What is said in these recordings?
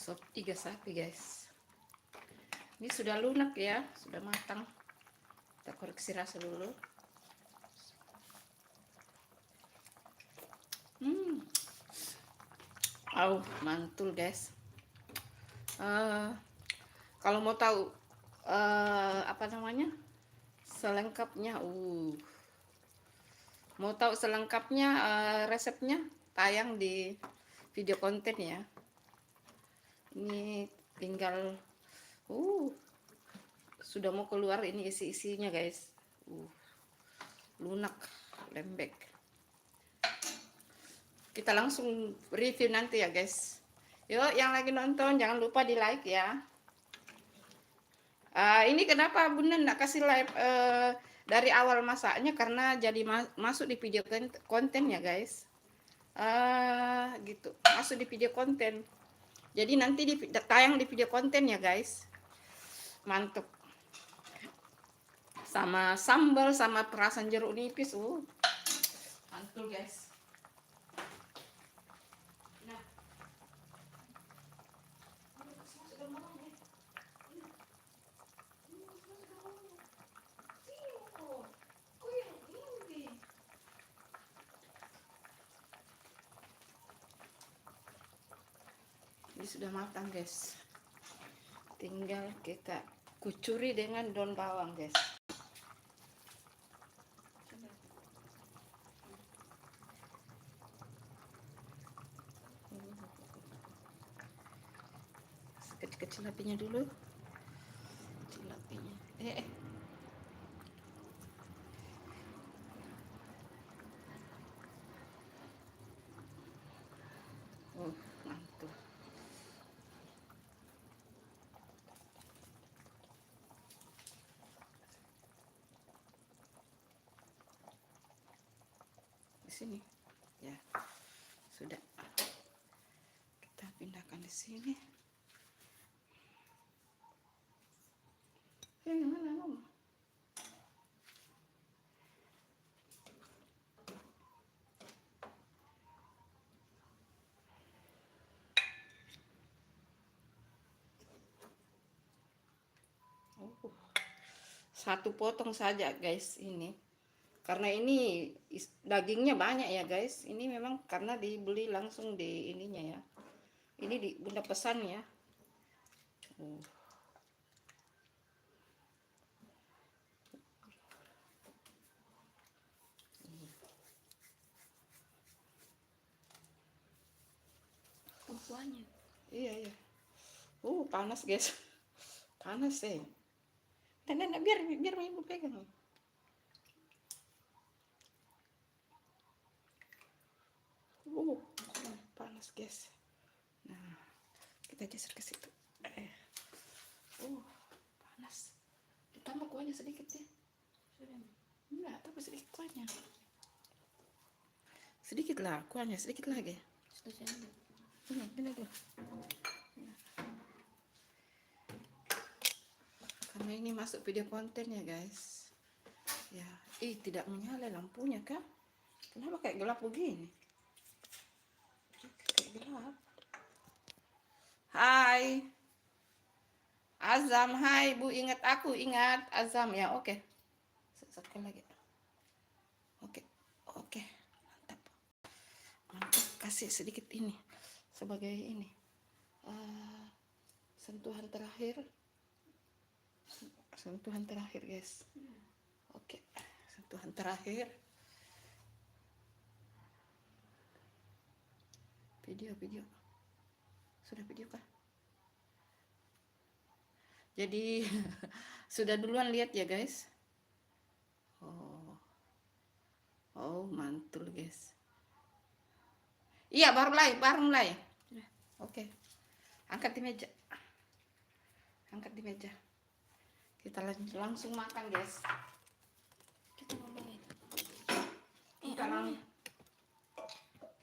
Sop iga sapi guys. Ini sudah lunak ya, sudah matang. Kita koreksi rasa dulu. Mantul guys. Kalau mau tahu apa namanya selengkapnya, mau tahu selengkapnya resepnya, tayang di video konten ya. Ini tinggal sudah mau keluar ini isi-isinya guys. Lunak, lembek. Kita langsung review nanti ya guys. Yuk yang lagi nonton jangan lupa di like ya. Ini kenapa Bunda nggak kasih live dari awal masaknya, karena jadi masuk di video konten ya guys. Gitu, masuk di video konten. Jadi nanti tayang di video konten ya guys. Mantap. Sama sambal, sama perasan jeruk nipis. Mantul guys. Nah. Ini sudah matang guys, tinggal kita kucuri dengan daun bawang guys. Kecil-kecil apinya dulu, kecil apinya. Mantul. Di sini ya sudah, kita pindahkan di sini. Gimana Mama? Satu potong saja guys ini, karena ini dagingnya banyak ya guys. Ini memang karena dibeli langsung di ininya ya. Ini di Bunda pesan ya. Kuahnya. Iya. Panas guys. Panas sih. Nah, biar ibu pegang. Panas guys. Nah, kita geser ke situ. Panas. Ditambah kuahnya sedikit ya. Enggak, tapi sedikit kuahnya. Sedikit lah kuahnya, sedikit lagi. Ini dulu. Karena ini masuk video konten ya guys. Ya, tidak menyala lampunya kan? Kenapa kayak gelap begini? Kayak gelap. Hai Azam, hai Bu, ingat aku, ingat Azam ya. Oke. Sekali lagi. Oke. Mantap. Kasih sedikit ini sebagai ini sentuhan terakhir guys. Oke, sentuhan terakhir. Video sudah video kah? Jadi sudah duluan lihat ya guys. Mantul guys. Iya, baru mulai. Oke. Angkat di meja. Kita langsung makan guys.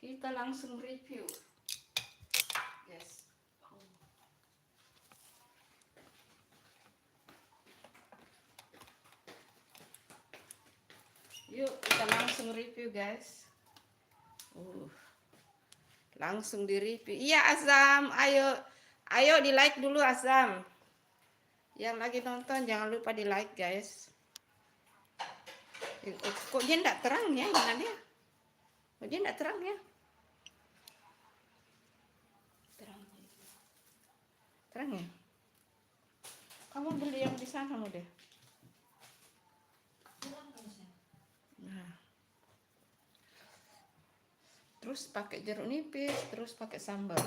Kita langsung review guys. Yuk kita langsung review guys. Langsung di review. Iya Azam, ayo Ayo di like dulu Azam. Yang lagi nonton jangan lupa di like guys. Kok dia enggak terang ya mana dia? Kok dia enggak terang ya? Terang. Terang ya? Kamu beli yang di sana mau deh. Nah. Terus pakai jeruk nipis, terus pakai sambal.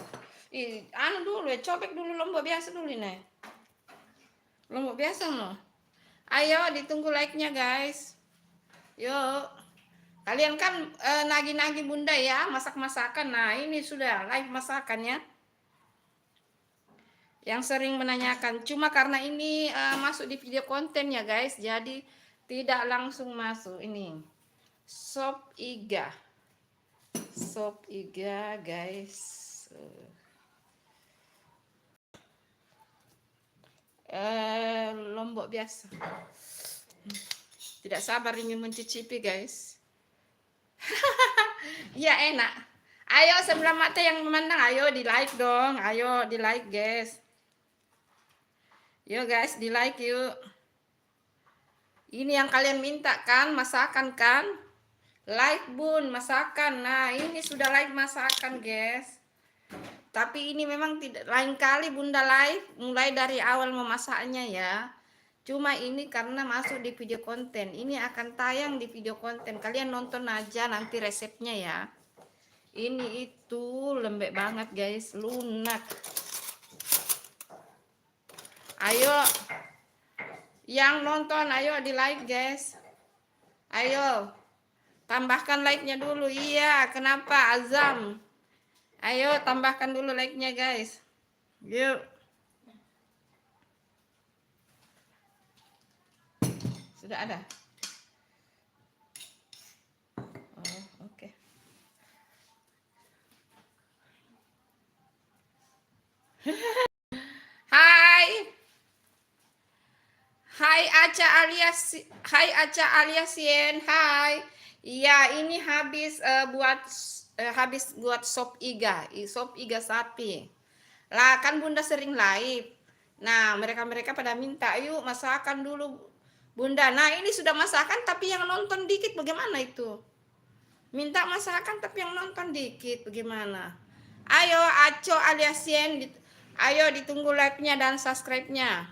Anu dulu ya, cobek dulu lombok biasa dulu nih. Lombok biasa loh. Ayo ditunggu like-nya guys. Yuk. Kalian kan nagi-nagi bunda ya, masak-masakan. Nah ini sudah live masakannya. Yang sering menanyakan. Cuma karena ini masuk di video konten ya guys. Jadi tidak langsung masuk ini. Sop iga. Sop iga guys. Lombok biasa. Tidak sabar ingin mencicipi guys. Ya enak. Ayo sebelah mata yang memandang, ayo di like dong. Ayo di like guys. Yuk guys di like yuk. Ini yang kalian minta kan, masakan kan? Like bun, masakan. Nah ini sudah like masakan guys. Tapi ini memang tidak, lain kali bunda live mulai dari awal memasaknya ya. Cuma ini karena masuk di video konten. Ini akan tayang di video konten. Kalian nonton aja nanti resepnya ya. Ini itu lembek banget guys, lunak. Ayo yang nonton, ayo di like guys. Ayo tambahkan like-nya dulu. Iya, kenapa Azam? Ayo tambahkan dulu like-nya guys. Yuk. Sudah ada? Oh, oke. Hai. Hai Aca alias Yen. Hai. Iya, ini habis buat sop iga. Sop iga sapi. Lah kan Bunda sering live. Nah, mereka pada minta, "Yuk masakan dulu, Bunda." Nah, ini sudah masakan tapi yang nonton dikit bagaimana itu? Minta masakan tapi yang nonton dikit bagaimana? Ayo Aco alias Yen, ayo ditunggu like-nya dan subscribe-nya.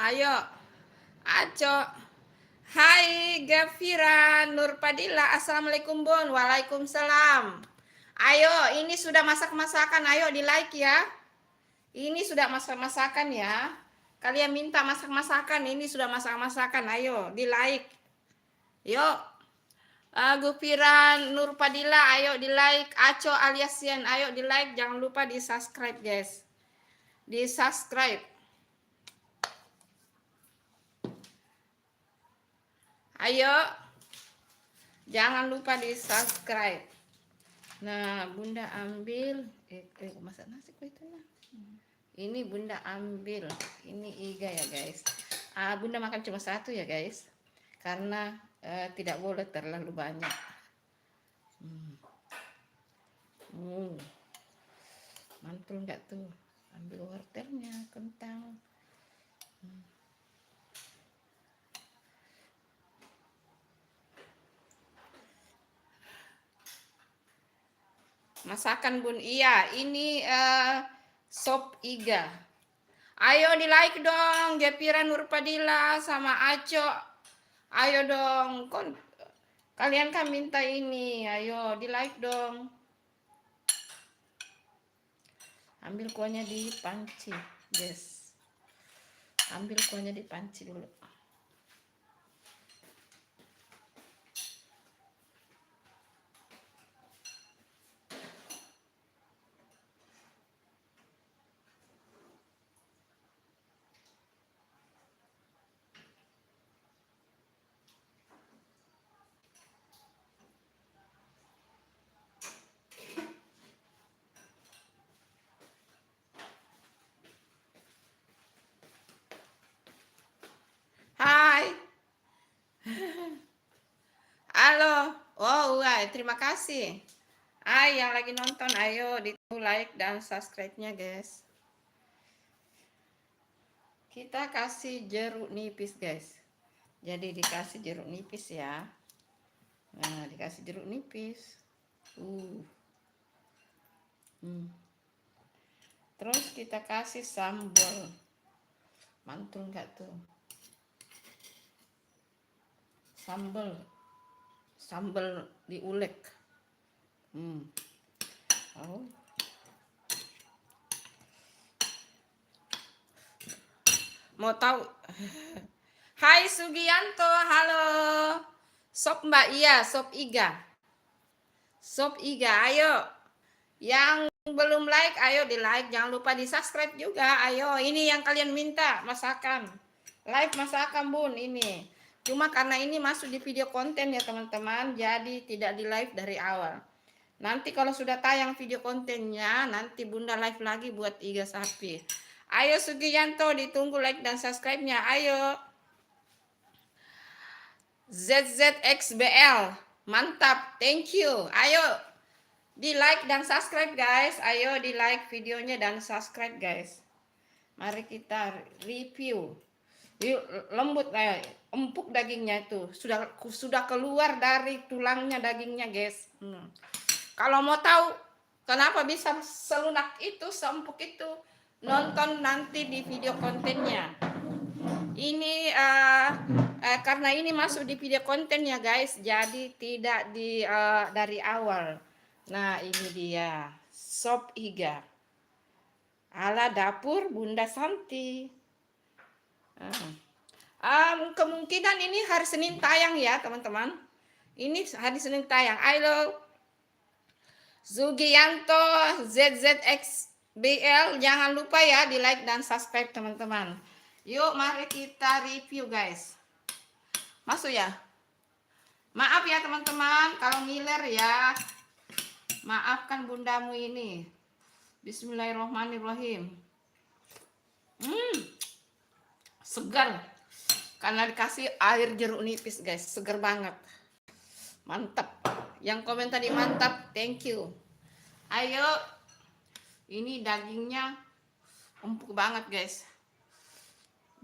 Ayo Aco. Hai Gafira Nurpadilla, assalamualaikum Bon. Waalaikumsalam. Ayo ini sudah masak-masakan, ayo di like ya. Ini sudah masak-masakan ya. Kalian minta masak-masakan, ini sudah masak-masakan, ayo di like. Yuk. Gufira Nurpadilla, ayo di like. Aco alias Yen, ayo di like. Jangan lupa di subscribe guys. Di subscribe. Ayo. Jangan lupa di subscribe. Nah, Bunda ambil masak nasi kok itu lah. Ini Bunda ambil. Ini iga ya, guys. Bunda makan cuma satu ya, guys. Karena tidak boleh terlalu banyak. Mantul enggak tuh? Ambil wortelnya, kentang. Masakan Bun, iya ini sop iga. Ayo di like dong, Gepira Nurpadilla sama Aco. Ayo dong, kalian kan minta ini, ayo di like dong. Ambil kuahnya di panci, guys. Ambil kuahnya di panci dulu. Hai. Halo. Oh, terima kasih. Yang lagi nonton, ayo ditunggu like dan subscribe-nya, guys. Kita kasih jeruk nipis, guys. Jadi dikasih jeruk nipis ya. Nah, dikasih jeruk nipis. Terus kita kasih sambal. Mantul nggak tuh? Sambal diulek. Oh. Mau tahu? Hai Sugianto, halo. Sop Mbak Iya, sop Iga. Sop Iga, ayo. Yang belum like, ayo di like. Jangan lupa di subscribe juga. Ayo, ini yang kalian minta, masakan. Live masakan bun, ini. Cuma karena ini masuk di video konten ya teman-teman. Jadi tidak di live dari awal. Nanti kalau sudah tayang video kontennya, nanti bunda live lagi buat Iga Sapi. Ayo Sugianto, ditunggu like dan subscribe-nya. Ayo. ZZXBL, mantap, thank you. Ayo di like dan subscribe guys. Ayo di like videonya dan subscribe guys. Mari kita review. Yuk, lembut kayak empuk dagingnya itu. Sudah keluar dari tulangnya dagingnya guys. Kalau mau tahu kenapa bisa selunak itu, seempuk itu, nonton nanti di video kontennya. Ini karena ini masuk di video konten ya guys, jadi tidak dari awal. Nah ini dia sop iga ala dapur Bunda Santi. Kemungkinan ini hari Senin tayang ya teman-teman. Ini hari Senin tayang. Ayo Zugianto ZZXBL, jangan lupa ya di like dan subscribe teman-teman. Yuk mari kita review guys. Masuk ya. Maaf ya teman-teman kalau ngiler ya. Maafkan bundamu ini. Bismillahirrahmanirrahim. Segar. Karena dikasih air jeruk nipis guys. Segar banget. Mantap. Yang komen tadi mantap, thank you. Ayo. Ini dagingnya empuk banget guys.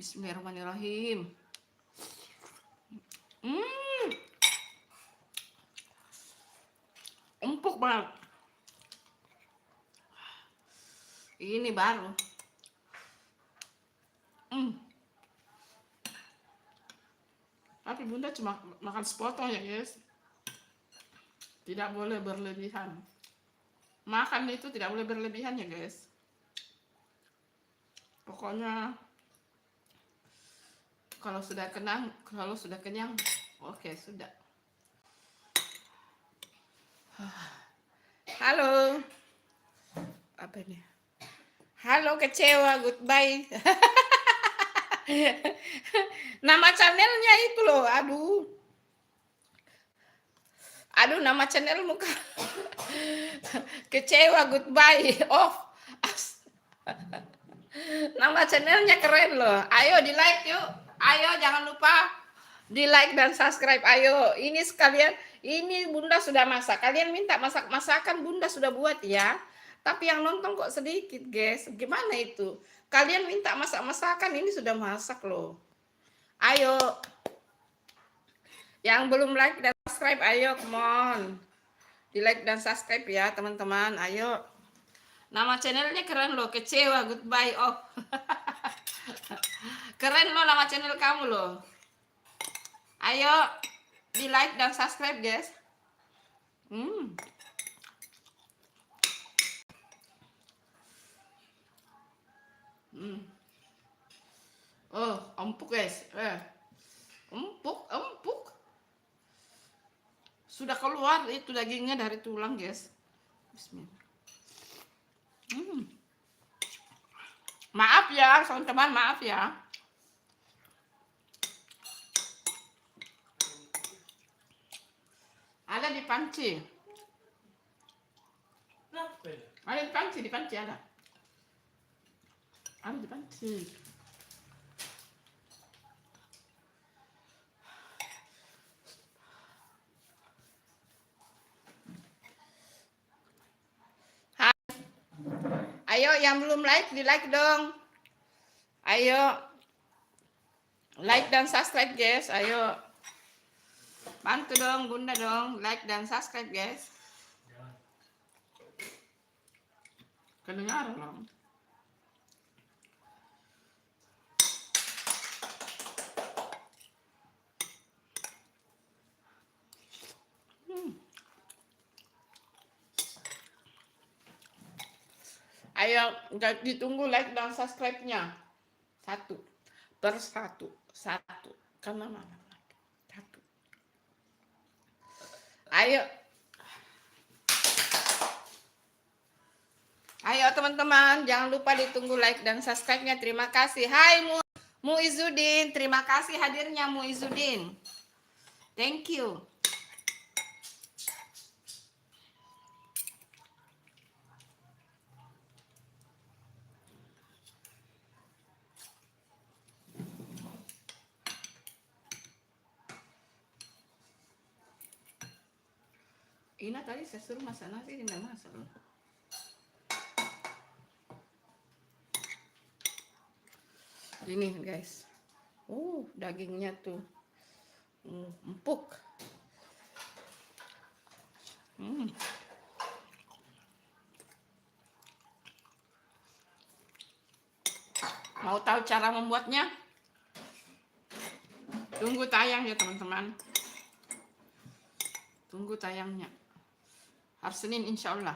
Bismillahirrahmanirrahim. Empuk banget. Ini baru. Tapi bunda cuma makan sepotong ya guys. Tidak boleh berlebihan. Makan itu tidak boleh berlebihan ya guys. Pokoknya kalau sudah kenyang, oke, sudah. Halo. Apa ini? Halo kecewa, goodbye. Nama channelnya itu loh, aduh nama channel muka. Kecewa, goodbye, off. Nama channelnya keren loh. Ayo di like yuk. Ayo jangan lupa di like dan subscribe. Ayo, ini sekalian, ini bunda sudah masak. Kalian minta masakan bunda sudah buat ya. Tapi yang nonton kok sedikit guys. Gimana itu? Kalian minta masakan ini sudah masak loh. Ayo. Yang belum like dan subscribe, ayo come on. Di like dan subscribe ya teman-teman. Ayo. Nama channelnya keren loh, kecewa, goodbye, oh. Keren loh nama channel kamu loh. Ayo di like dan subscribe guys. Oh, empuk guys. Empuk. Sudah keluar itu dagingnya dari tulang guys. Bismillah. Maaf ya teman-teman, maaf ya. Ada di panci. Ada di panci ada. Ada di panci. Ayo yang belum like, di like dong. Ayo like dan subscribe guys. Ayo bantu dong bunda dong, like dan subscribe guys. Kedengaran dong. Ayo ditunggu like dan subscribe-nya. Satu persatu, satu. Karena mana? Satu. Ayo. Ayo teman-teman, jangan lupa ditunggu like dan subscribe-nya. Terima kasih. Hai Muizudin, terima kasih hadirnya Muizudin. Thank you. Ina tadi saya suruh masak nasi, tidak masak loh. Ini guys, dagingnya tuh empuk. Mau tahu cara membuatnya? Tunggu tayang ya teman-teman. Tunggu tayangnya. Hari Senin insya Allah.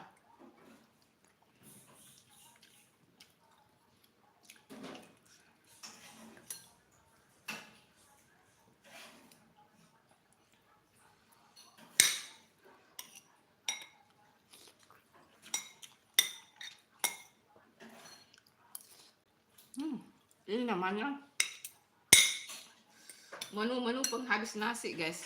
Ini namanya menu-menu penghabis nasi guys.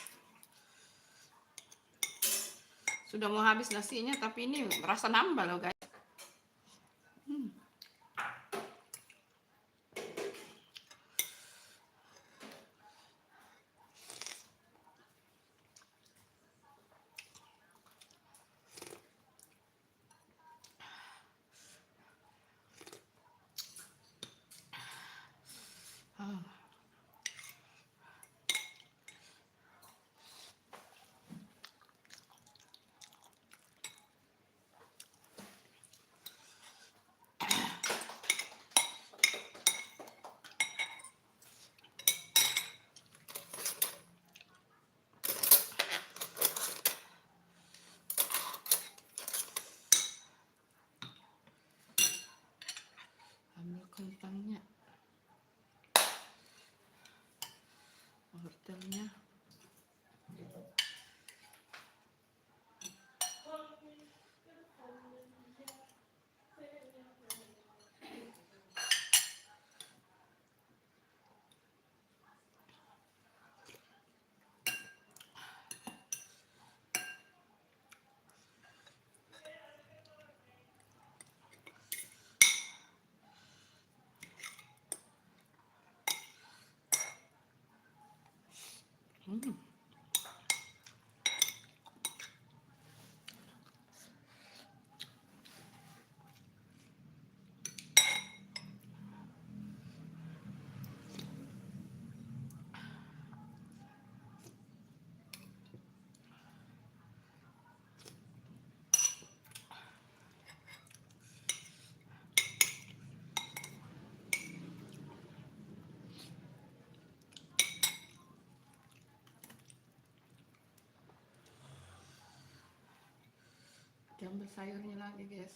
Sudah mau habis nasinya tapi ini rasa nambah loh guys. Ambil kentangnya, wortelnya. Ambil sayurnya lagi guys.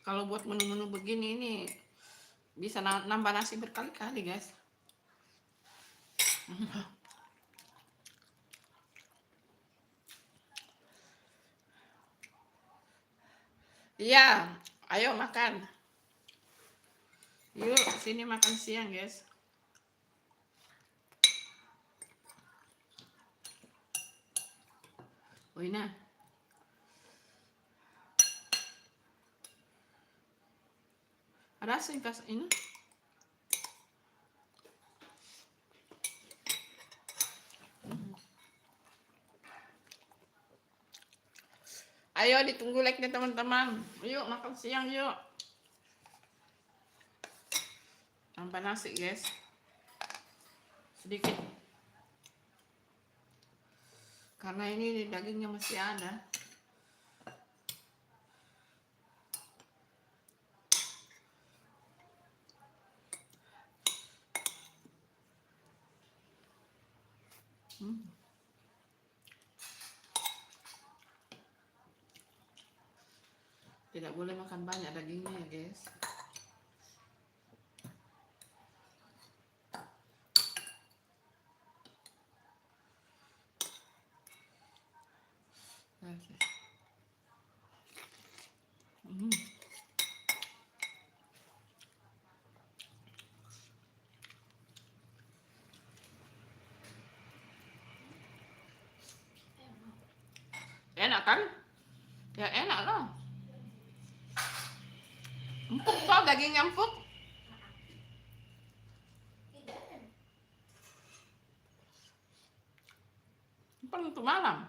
Kalau buat menu-menu begini ini bisa nambah nasi berkali-kali guys. Iya, ayo makan. Yuk, sini makan siang, guys. Wina, ada sih pas ini. Ayo ditunggu like-nya teman-teman. Yuk makan siang yuk. Tanpa nasi, guys. Sedikit. Karena ini dagingnya masih ada. Tidak boleh makan banyak dagingnya ya, guys. Enak kan? Ya enak lah. Empuk toh dagingnya empuk. Empuk untuk malam.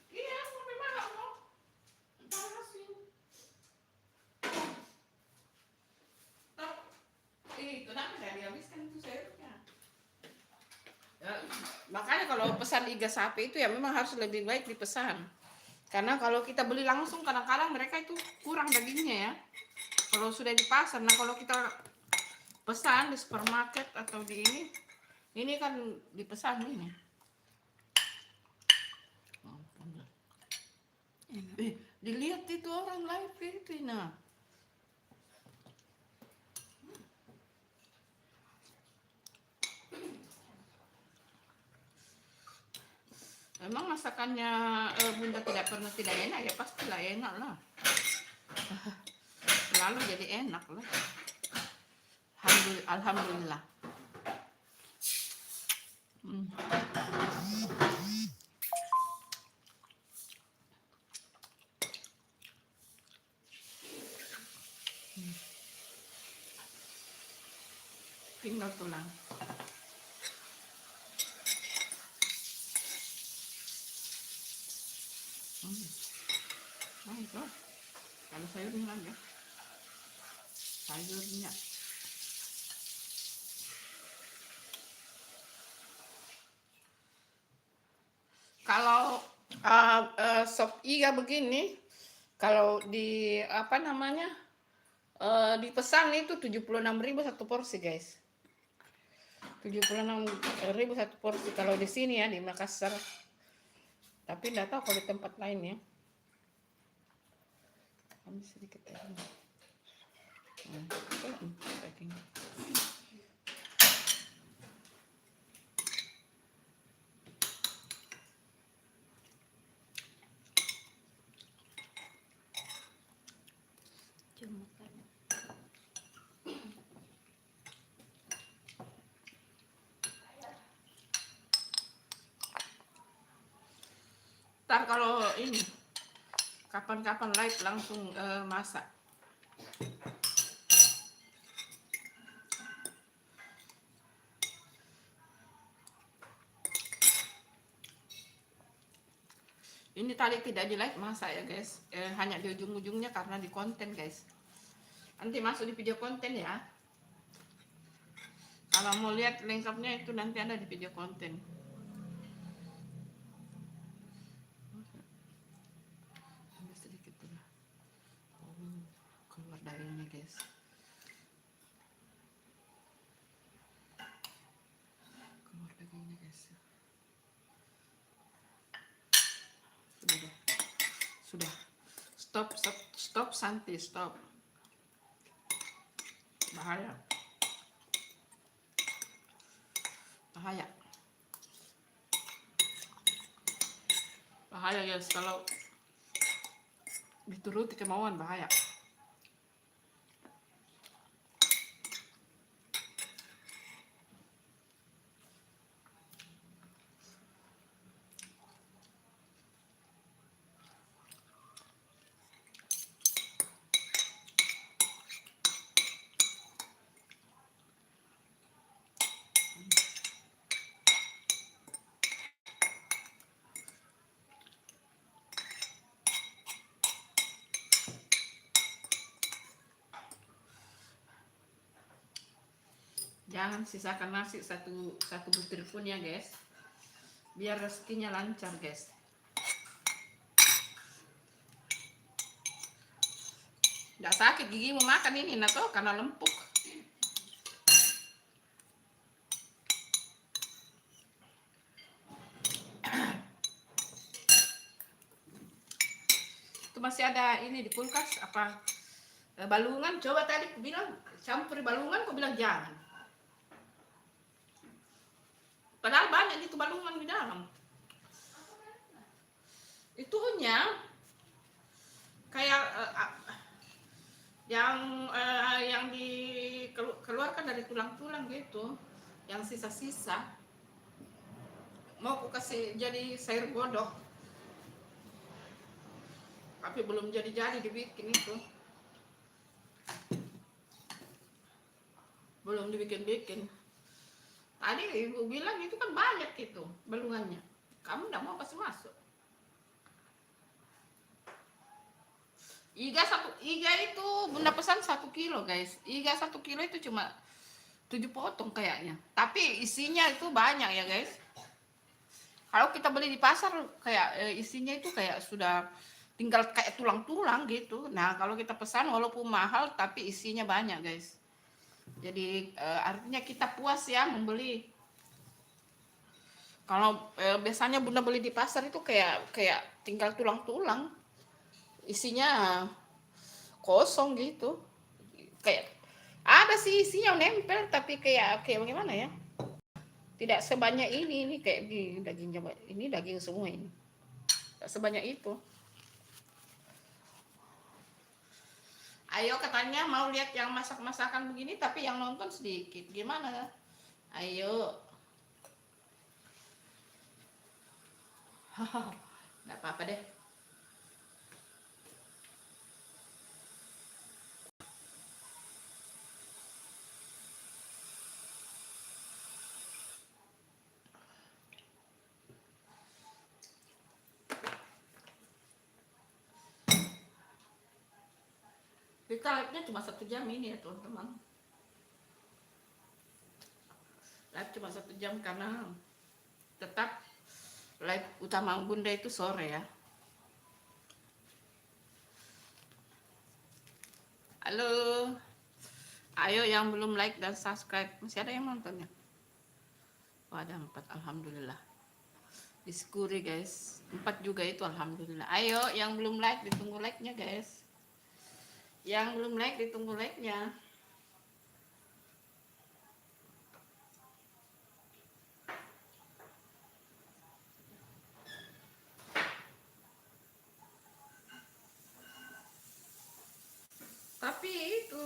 Iya, sampai malam loh. Kenapa nggak dihabiskan itu sayurnya? Ya, makanya kalau pesan iga sapi itu ya memang harus lebih baik dipesan. Karena kalau kita beli langsung kadang-kadang mereka itu kurang dagingnya ya. Kalau sudah di pasar, nah kalau kita pesan di supermarket atau di ini kan dipesan ini. Dilihat itu orang live itu nah. Emang masakannya Bunda tidak pernah tidak enak ya, pastilah enak lah. Selalu jadi enak lah. Alhamdulillah. Tinggal tulang. Nah itu, kalau sayurnya lagi, sayurnya. Kalau sop iga begini, kalau di apa namanya dipesan itu 76.000 satu porsi, guys. 76.000 satu porsi kalau di sini ya di Makassar. Tapi nggak tahu kalau di tempat lain ya. Ambil sedikit aja. Cuma kan. Ntar kalau ini kapan-kapan live langsung masak. Ini tadi tidak di live masak ya, guys. Hanya di ujung-ujungnya karena di konten, guys. Nanti masuk di video konten ya. Kalau mau lihat lengkapnya itu nanti ada di video konten. Ambil sedikit dulu. Keluar dagingnya, guys. Keluar dagingnya, guys. Sudah deh. Sudah. Stop Santi, stop. Bahaya. Bahaya. Bahaya guys, kalau dituruti kemauan bahaya. Jangan sisakan nasi satu satu butir pun ya guys, biar rezekinya lancar guys. Nggak sakit gigimu makan ini nato karena lempuk. Itu masih ada ini di kulkas apa, balungan. Coba tadi aku bilang campur balungan, kok bilang jangan. Padahal banyak itu balungan di dalam. Itunya kayak yang dikeluarkan dari tulang-tulang gitu, yang sisa-sisa. Mau aku kasih jadi sayur godok, tapi belum jadi dibikin itu. Belum dibikin-bikin. Tadi ibu bilang itu kan banyak itu balungannya. Kamu enggak mau kasih masuk. Iga itu bunda pesan 1 kilo guys. Iga 1 kilo itu cuma 7 potong kayaknya. Tapi isinya itu banyak ya guys. Kalau kita beli di pasar kayak isinya itu kayak sudah tinggal kayak tulang-tulang gitu. Nah kalau kita pesan walaupun mahal tapi isinya banyak guys. Jadi artinya kita puas ya membeli. Kalau biasanya bunda beli di pasar itu kayak tinggal tulang-tulang, isinya kosong gitu. Kayak ada sih isinya nempel tapi kayak bagaimana ya? Tidak sebanyak ini kayak di dagingnya, ini daging semua ini. Tidak sebanyak itu. Ayo katanya mau lihat yang masak-masakan begini tapi yang nonton sedikit. Gimana? Ayo. Nggak apa-apa deh. Kita live-nya cuma 1 jam ini ya teman-teman. Live cuma 1 jam karena tetap live utama bunda itu sore ya. Halo. Ayo yang belum like dan subscribe. Masih ada yang nontonnya? Oh ada 4, alhamdulillah. Disyukuri guys, 4 juga itu alhamdulillah. Ayo yang belum like ditunggu like-nya guys. Yang belum like ditunggu like-nya. Tapi itu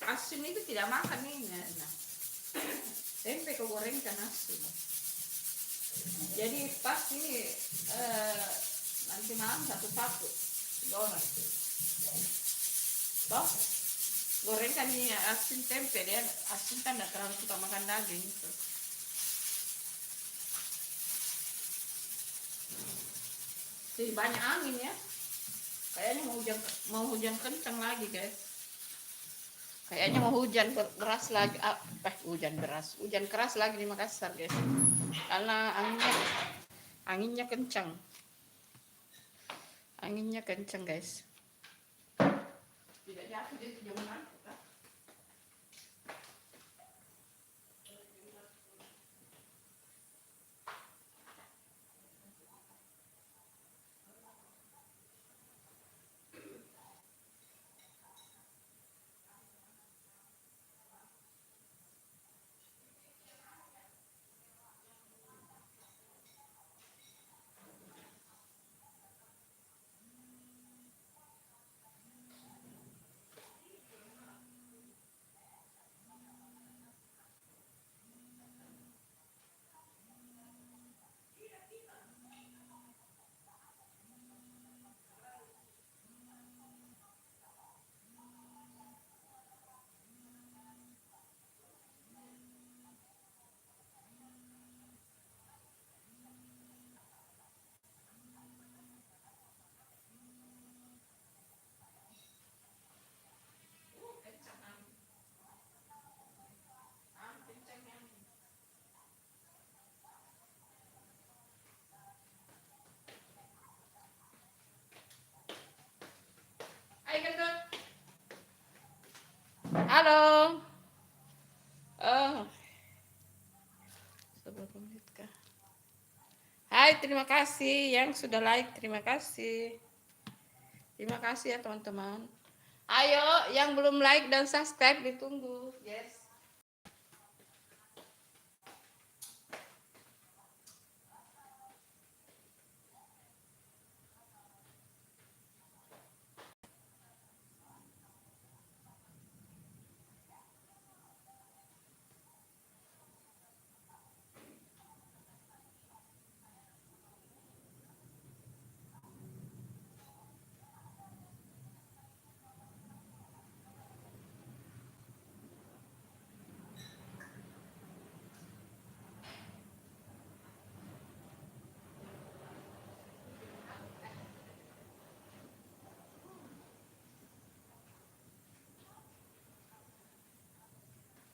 asin itu tidak makan ini. Nah, tempe kegorengkan asin. Jadi pas ini nanti malam satu-satu donat. Toh gorengkan ini asin tempe, dia asin kan tidak terlalu suka makan daging gitu. Jadi banyak angin ya. Kayaknya mau hujan kencang lagi guys. Kayaknya mau hujan deras lagi. Hujan keras lagi di Makassar guys. Karena anginnya kencang. Anginnya kencang guys. Tidak jatuh dia jangan. like, terima kasih. Yang sudah like, terima kasih. Terima kasih ya teman-teman. Ayo, yang belum like dan subscribe ditunggu. Yes.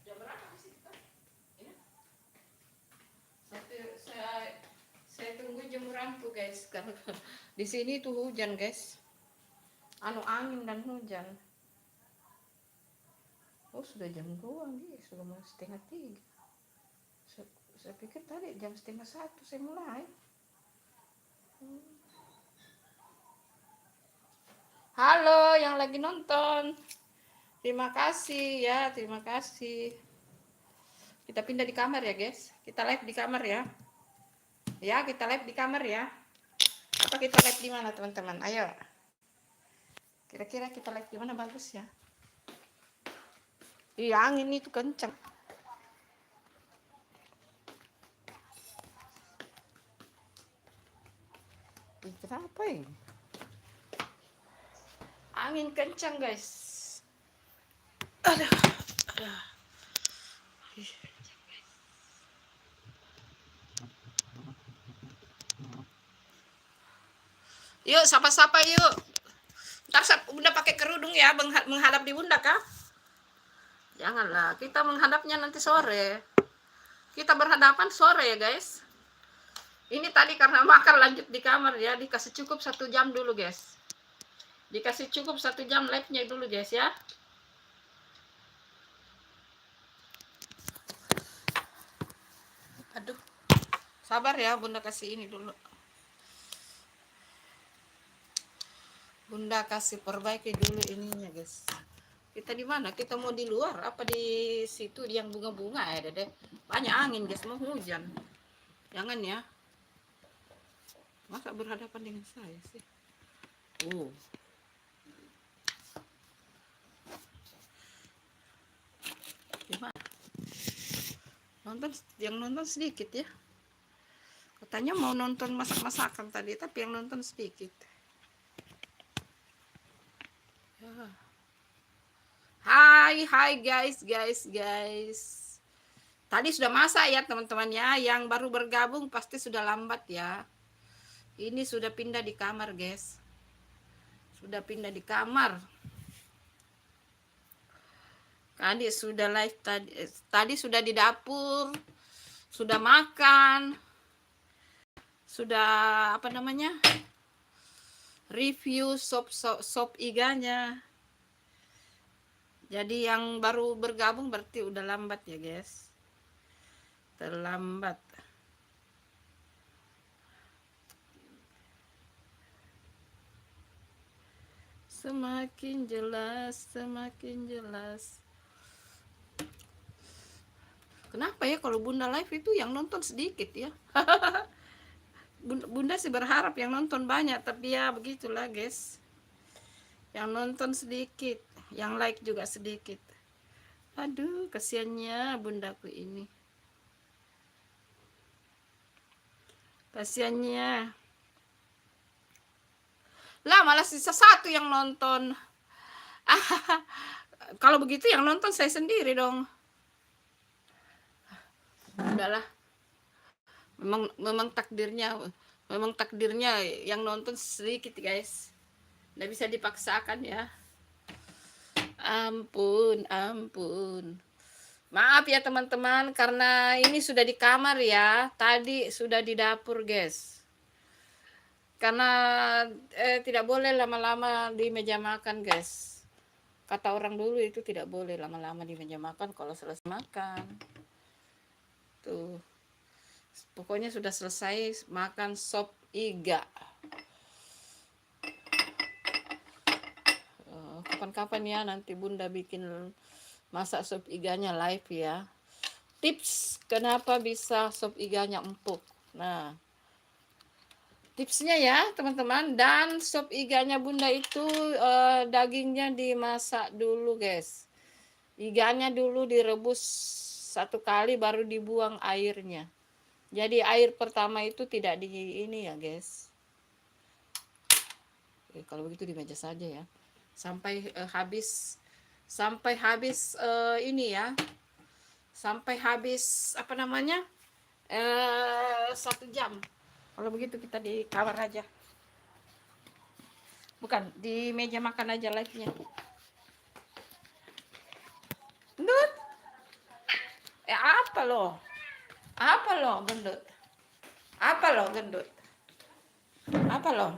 Jam berapa sih kita? Ini? Saya tunggu jemuranku guys. Karena di sini tuh hujan guys. Angin dan hujan. Oh sudah jam 2 nih, sudah mau setengah 3. Saya pikir tadi jam setengah 1 saya mulai. Halo yang lagi nonton. Terima kasih ya, terima kasih. Kita pindah di kamar ya guys. Kita live di kamar ya. Ya, kita live di kamar ya. Apa kita live di mana teman-teman? Ayo. Kira-kira kita live di mana bagus ya? Iya, angin itu kencang. Kenapa ini? Angin kencang guys. Aduh. Yuk, sapa-sapa yuk. Ntar Bunda pakai kerudung ya, menghadap di Bunda kah? Janganlah, kita menghadapnya nanti sore. Kita berhadapan sore ya guys. Ini tadi karena makan lanjut di kamar ya, dikasih cukup 1 jam dulu guys. Dikasih cukup 1 jam live-nya dulu guys ya. Aduh, sabar ya, Bunda kasih ini dulu. Bunda kasih perbaiki dulu ininya guys. Kita di mana? Kita mau di luar apa di situ yang bunga-bunga ya deh. Banyak angin guys, mau hujan. Jangan ya. Masa berhadapan dengan saya sih? Gimana? Yang nonton sedikit ya. Katanya mau nonton masak-masakan tadi, tapi yang nonton sedikit. Ya. Hai guys. Tadi sudah masak ya teman-teman ya. Yang baru bergabung pasti sudah lambat ya. Ini sudah pindah di kamar guys. Sudah pindah di kamar. Tadi sudah live tadi sudah di dapur. Sudah makan. Sudah apa namanya? Review sop iganya. Jadi yang baru bergabung berarti udah lambat ya guys. Terlambat. Semakin jelas. Kenapa ya kalau Bunda live itu yang nonton sedikit ya? Bunda sih berharap yang nonton banyak, tapi ya begitulah guys. Yang nonton sedikit, yang like juga sedikit. Aduh, kasihannya bundaku ini. Kasihannya. Lah malah sisa 1 yang nonton. Kalau begitu yang nonton saya sendiri dong. Udahlah. Memang takdirnya yang nonton sedikit guys. Nggak bisa dipaksakan ya. Ampun. Maaf ya teman-teman, karena ini sudah di kamar ya. Tadi sudah di dapur guys. Karena tidak boleh lama-lama di meja makan guys. Kata orang dulu itu tidak boleh lama-lama di meja makan kalau selesai makan. Tuh. Pokoknya sudah selesai makan sop iga. Kapan-kapan ya nanti Bunda bikin masak sop iganya live ya. Tips kenapa bisa sop iganya empuk. Nah, tipsnya ya teman-teman. Dan sop iganya Bunda itu dagingnya dimasak dulu guys. Iganya dulu direbus 1 kali baru dibuang airnya. Jadi air pertama itu tidak di ini ya guys. Kalau begitu di meja saja ya. Sampai habis ini ya. Sampai habis apa namanya? 1 jam. Kalau begitu kita di kamar aja. Bukan, di meja makan aja live-nya. Gendut. Apa lo? Apa lo, gendut? Apa lo, gendut? Apa lo?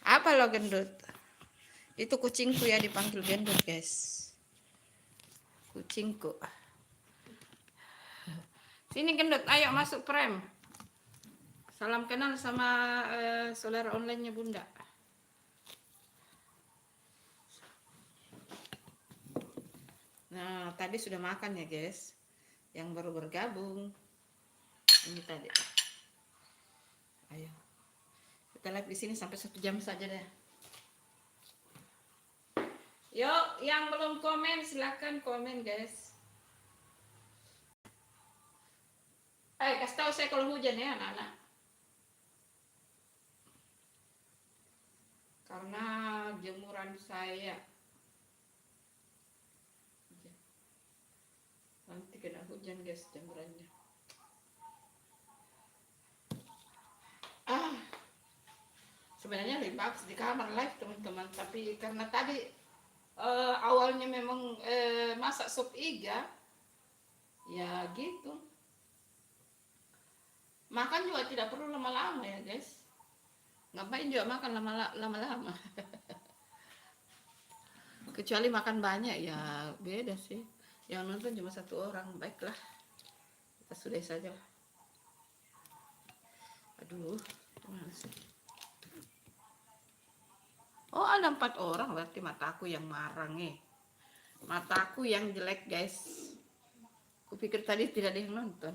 Apa lo, gendut? Itu kucingku ya, dipanggil gendut, guys. Kucingku. Sini gendut, ayo masuk frame. Salam kenal sama saudara online-nya Bunda. Nah, tadi sudah makan ya, guys. Yang baru bergabung. Ini tadi. Ayo. Kita live di sini sampai 1 jam saja deh. Yuk, yang belum komen silahkan komen, guys. Kasih tahu saya kalau hujan ya, anak-anak. Karena jemuran saya nanti kena hujan, guys, jemurannya. Sebenarnya lebih bagus di kamar live teman-teman, tapi karena tadi awalnya memang masak sop iga, ya gitu. Makan juga tidak perlu lama-lama ya guys. Ngapain juga makan lama-lama. Kecuali makan banyak ya beda sih. Yang nonton cuma 1 orang, baiklah. Kita sudah saja. Aduh, gimana sih? Oh, ada 4 orang, berarti mataku yang marang Mataku yang jelek, guys. Kupikir tadi tidak ada yang nonton.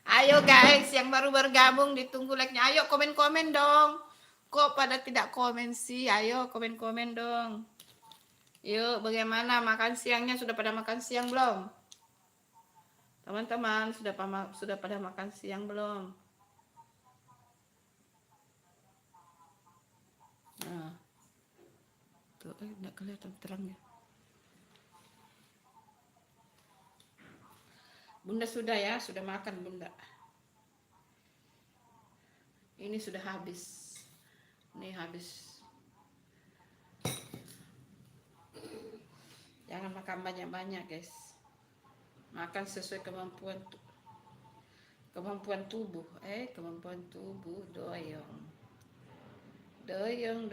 Ayo guys, yang baru bergabung ditunggu like-nya. Ayo komen-komen dong. Kok pada tidak komen sih? Ayo komen-komen dong. Yuk, bagaimana makan siangnya? Sudah pada makan siang belum? Teman-teman, sudah pada makan siang belum? Nah. Tuh, enggak kelihatan terangnya. Bunda sudah ya, sudah makan Bunda. Ini sudah habis. Ini habis. Jangan makan banyak-banyak, guys. Makan sesuai kemampuan tubuh. Kemampuan tubuh, doyong. Doyong.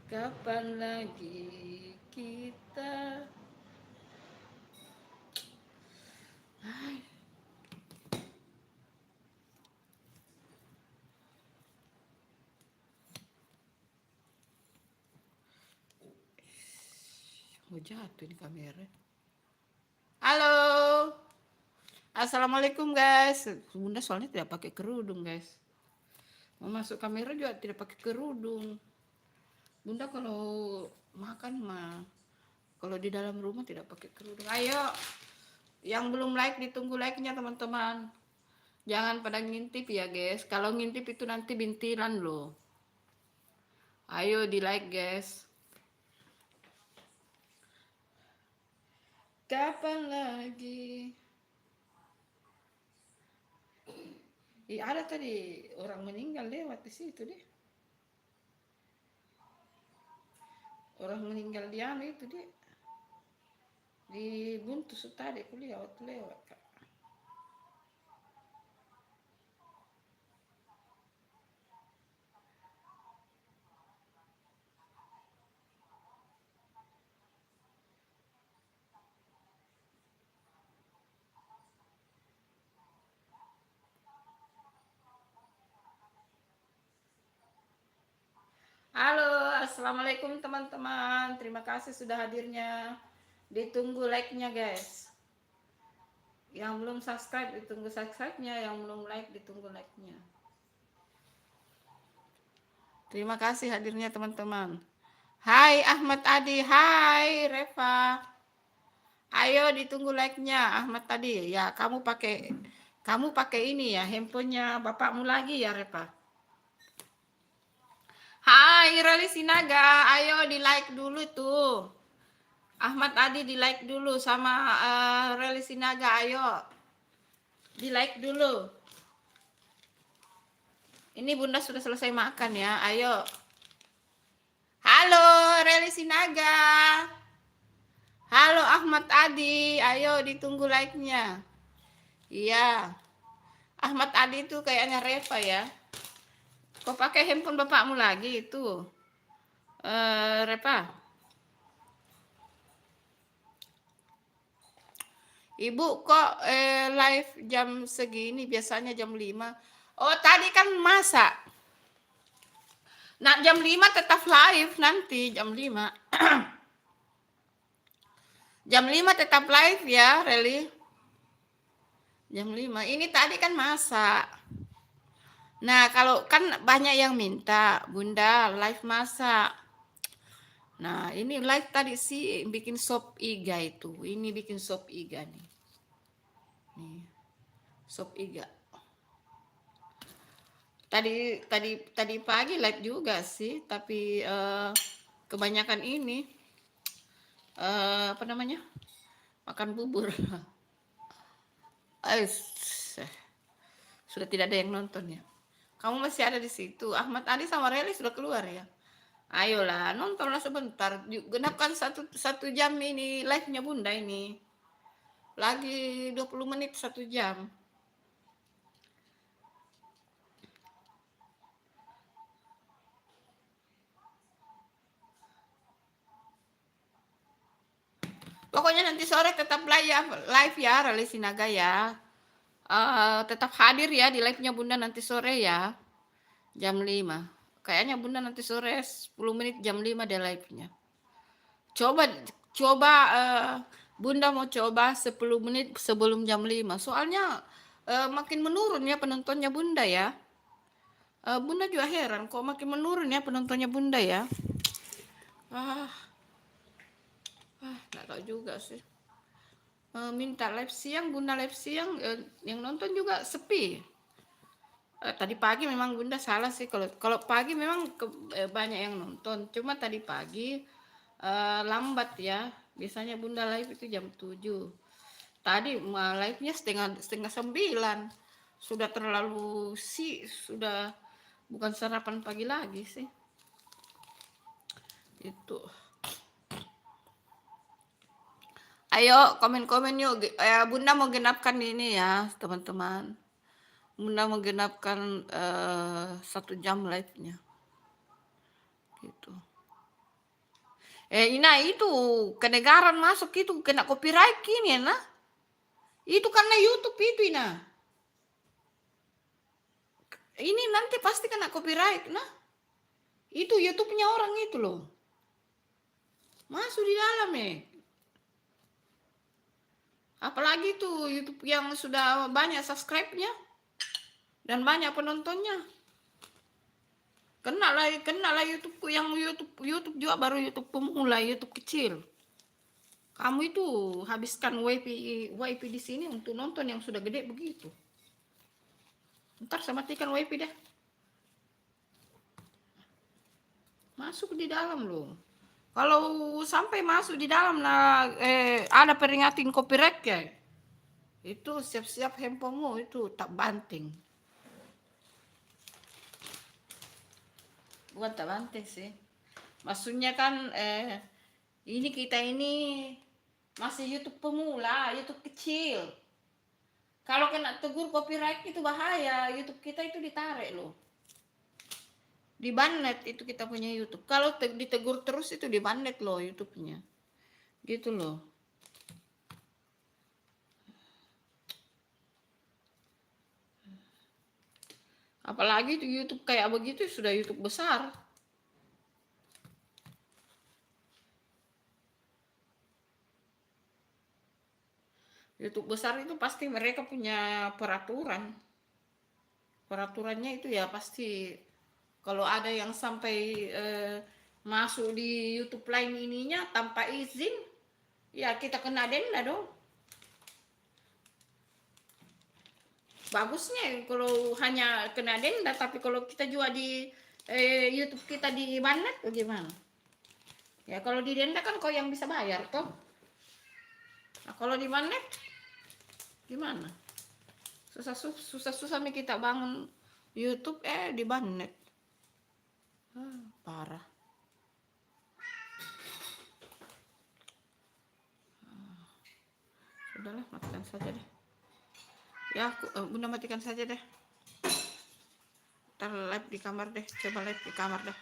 Kapan lagi kita mau jatuh di kamera. Halo, assalamualaikum guys. Bunda soalnya tidak pakai kerudung guys. Mau masuk kamera juga tidak pakai kerudung. Bunda kalau makan mah, kalau di dalam rumah tidak pakai kerudung. Ayo, yang belum like ditunggu like-nya teman-teman. Jangan pada ngintip ya guys. Kalau ngintip itu nanti bintilan loh. Ayo di like guys. Kapan lagi? Ada tadi orang meninggal lewat di situ deh. Orang meninggal di anu itu deh. Di Buntus tadi kuliah waktu lewat kak. Assalamualaikum teman-teman. Terima kasih sudah hadirnya. Ditunggu like-nya guys. Yang belum subscribe ditunggu subscribe-nya, yang belum like ditunggu like-nya. Terima kasih hadirnya teman-teman. Hai Ahmad Adi, hai Reva. Ayo ditunggu like-nya Ahmad Adi. Ya, kamu pakai ini ya, handphonenya bapakmu lagi ya Reva. Hai Rali Sinaga, ayo di like dulu tuh. Ahmad Adi di like dulu sama Rali Sinaga, ayo di like dulu. Ini Bunda sudah selesai makan ya, ayo. Halo Rali Sinaga. Halo Ahmad Adi, ayo ditunggu like-nya. Iya. Ahmad Adi itu kayaknya Reva ya. Kok pakai handphone bapakmu lagi itu? Reva. Ibu kok live jam segini, biasanya jam 5. Oh, tadi kan masak. Nah, jam 5 tetap live nanti, jam 5. Jam 5 tetap live ya, Reli. Jam 5. Ini tadi kan masak. Nah, kalau kan banyak yang minta, Bunda live masak. Nah, ini live tadi sih bikin sop iga itu. Ini bikin sop iga nih. Nih. Sop iga. Tadi pagi live juga sih, tapi kebanyakan ini apa namanya? Makan bubur. Sudah tidak ada yang nonton ya. Kamu masih ada di situ. Ahmad Adi sama Reli sudah keluar ya. Ayolah, nontonlah sebentar. Genapkan satu jam ini live-nya Bunda ini. Lagi 20 menit 1 jam. Pokoknya nanti sore tetap live ya, Reli Sinaga ya. Tetap hadir ya di live-nya Bunda nanti sore ya. Jam 5. Kayaknya Bunda nanti sore 10 menit jam 5 ada live-nya. Coba Bunda mau coba 10 menit sebelum jam 5. Soalnya makin menurun ya penontonnya Bunda ya. Bunda juga heran kok makin menurun ya penontonnya Bunda ya. Nggak tahu juga sih. Minta live siang, Bunda live siang, yang nonton juga sepi. Tadi pagi memang Bunda salah sih, kalau pagi memang banyak yang nonton, cuma tadi pagi lambat ya. Biasanya Bunda live itu jam 7. Tadi live-nya setengah 9. Sudah terlalu sudah bukan sarapan pagi lagi sih. Itu. Ayo komen-komen yuk. Bunda mau genapkan ini ya, teman-teman. Bunda mau genapkan 1 jam live-nya. Gitu. Ina itu kedengaran masuk itu kena copyright ini ya, nah. Itu karena YouTube itu Ina. Ini nanti pasti kena copyright, nah. Itu YouTube-nya orang itu loh. Masuk di dalam Apalagi tuh YouTube yang sudah banyak subscribe-nya dan banyak penontonnya. Kena lah YouTube yang YouTube juga baru YouTube pemula, YouTube kecil. Kamu itu habiskan WiFi di sini untuk nonton yang sudah gede begitu. Ntar saya matikan WiFi deh. Masuk di dalam loh. Kalau sampai masuk di dalam ada peringatin copyright ya. Itu siap-siap handphonemu itu tak banting. Bukan tak banting sih. Maksudnya kan ini kita ini masih YouTube pemula, YouTube kecil. Kalau kena tegur copyright itu bahaya, YouTube kita itu ditarik loh. Di bannet itu kita punya YouTube. Kalau ditegur terus itu di bannet loh YouTube-nya. Gitu loh. Apalagi itu YouTube kayak begitu sudah YouTube besar. YouTube besar itu pasti mereka punya peraturan. Peraturannya itu ya pasti kalau ada yang sampai masuk di YouTube lain ininya tanpa izin, ya kita kena denda dong. Bagusnya kalau hanya kena denda, tapi kalau kita jual di YouTube kita di banet bagaimana? Ya kalau di denda kan kau yang bisa bayar toh. Nah, kalau di banet gimana? Susah kita bangun YouTube di banet. Parah. Sudahlah, matikan saja deh. Ya, Bunda matikan saja deh. Ntar live di kamar deh, coba live di kamar deh.